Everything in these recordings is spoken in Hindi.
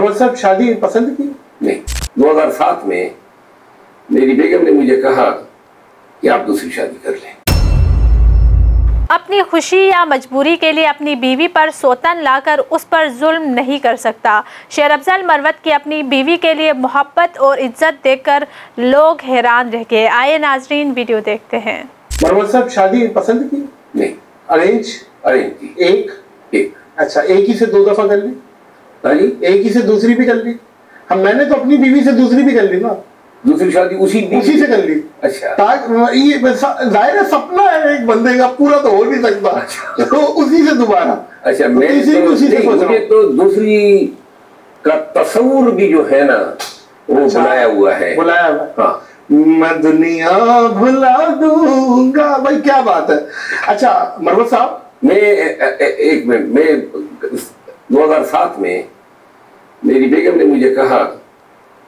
मरवत साहब शादी पसंद की? नहीं, 2007 में मेरी बेगम ने मुझे कहा कि आप दूसरी शादी कर लें। अपनी खुशी या मजबूरी के लिए अपनी बीवी पर सौतन लाकर उस पर जुल्म नहीं कर सकता। शेर अफजल मरवत की अपनी बीवी के लिए मोहब्बत और इज्जत देखकर लोग हैरान रह गए। आए नाजरीन वीडियो देखते हैं। मरवत साहब शादी पसंद की? नहीं, अरेंज की। एक। अच्छा, एक ही से 2 दफा कर ली? हाँ जी, एक ही से दूसरी भी कर ली? हम मैंने तो अपनी बीवी से दूसरी भी कर ली ना। दूसरी शादी उसी से कर ली। अच्छा, ये जाहिर है सपना है एक बंदे का, पूरा तो हो नहीं सकता। अच्छा। तो उसी से दोबारा। अच्छा, मैं मुझे तो दूसरी का तस्वुर भी जो है ना वो बनाया हुआ है। हाँ, मैं दुनिया भुला दूंगा। भाई क्या बात है। अच्छा मरवत साहब, मैं 2007 में मेरी बेगम ने मुझे कहा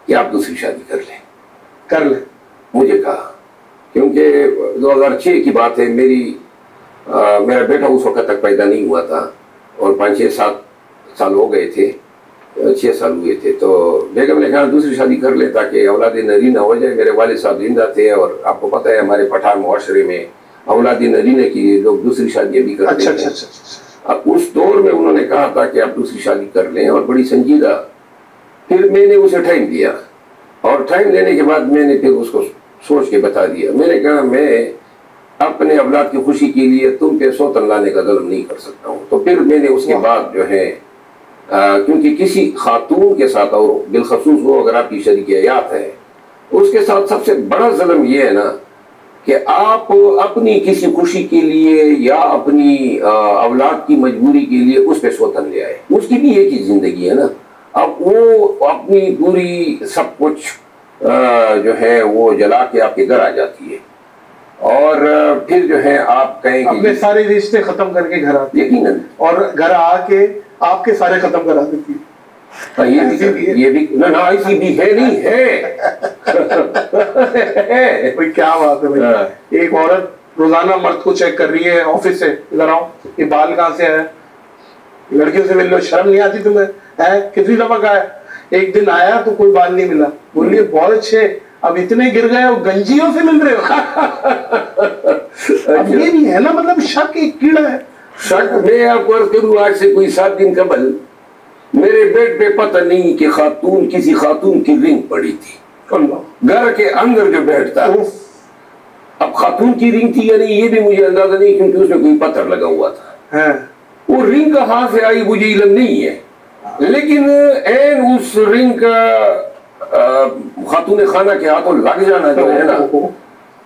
कि आप दूसरी शादी कर लें। मुझे कहा, क्योंकि 2006 की बात है। मेरा बेटा उस वक्त तक पैदा नहीं हुआ था और 5-6-7 साल हो गए थे, 6 साल हुए थे। तो बेगम ने कहा दूसरी शादी कर ले ताकि औलाद नरीना हो जाए। मेरे वालिद साहब जिंदा थे और आपको पता है हमारे पठान मुआशरे में औलाद नरीना की लोग दूसरी शादियां भी करते हैं। अब उस दौर में उन्होंने कहा था कि आप दूसरी शादी कर लें और बड़ी संजीदा। फिर मैंने उसे टाइम दिया और टाइम देने के बाद मैंने फिर उसको सोच के बता दिया। मैंने कहा मैं अपने औलाद की खुशी के लिए तुम पे सौतन लाने का जुल्म नहीं कर सकता हूँ। तो फिर मैंने उसके बाद जो है क्योंकि किसी खातून के साथ और बिलखसूस वो अगर आपकी शरीकियात है उसके साथ सबसे बड़ा जुल्म ये है ना कि आप अपनी किसी खुशी के लिए या अपनी औलाद की मजबूरी के लिए उस पर सौतन ले आए। उसकी भी एक ही जिंदगी है ना। अब वो अपनी पूरी सब कुछ जो है वो जला के आपके घर आ जाती है और फिर जो है आप कहेंगे अपने सारे रिश्ते खत्म करके घर आती है। यकीनन। और घर आके आपके सारे खत्म करा देती है। ये भी ना ऐसी भी है नहीं है। भाई क्या बात है भाई। एक औरत रोजाना मर्द को चेक कर रही है ऑफिस से, इधर आओ ये बाल कहाँ से आया, लड़कियों से मिल लो, शर्म नहीं आती तुम्हें है? कितनी दफा का है? एक दिन आया तो कोई बाल नहीं मिला, बोलिए बहुत अच्छे, अब इतने गिर गए हो गंजियों से मिल रहे हो। अब ये भी है ना, मतलब शक एक कीड़ा है। शक मैं आपको अर्ज करूं, आज से कोई 7 दिन कबल मेरे बेड पे पता नहीं कि किसी खातून की रिंग पड़ी थी घर के अंदर जो बेड था। अब खातून की रिंग थी या नहीं ये भी मुझे अंदाजा नहीं, क्योंकि उसमें कोई पत्थर लगा हुआ था। वो रिंग कहाँ से आई मुझे इल्म नहीं है, लेकिन एन उस रिंग का खातून खाना के हाथों लग जाना जो है ना,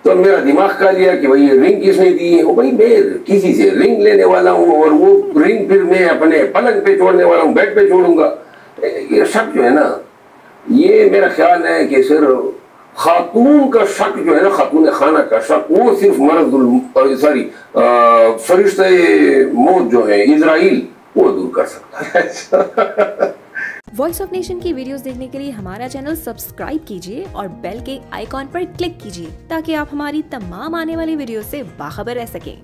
तो मेरा दिमाग खा लिया कि भाई रिंग किसने दी है। भाई मैं किसी से रिंग लेने वाला हूँ और वो रिंग फिर मैं अपने पलंग पे छोड़ने वाला हूँ, बेड पे छोड़ूंगा। ये शक जो है ना, ये मेरा ख्याल है कि सिर्फ खातून का शक जो है ना, खातून खाना का शक, वो सिर्फ फरिश्ते मौत जो है इजराइल वो दूर कर सकता है। वॉइस ऑफ नेशन की वीडियोस देखने के लिए हमारा चैनल सब्सक्राइब कीजिए और बेल के आइकॉन पर क्लिक कीजिए ताकि आप हमारी तमाम आने वाली वीडियो से बाखबर रह सकें।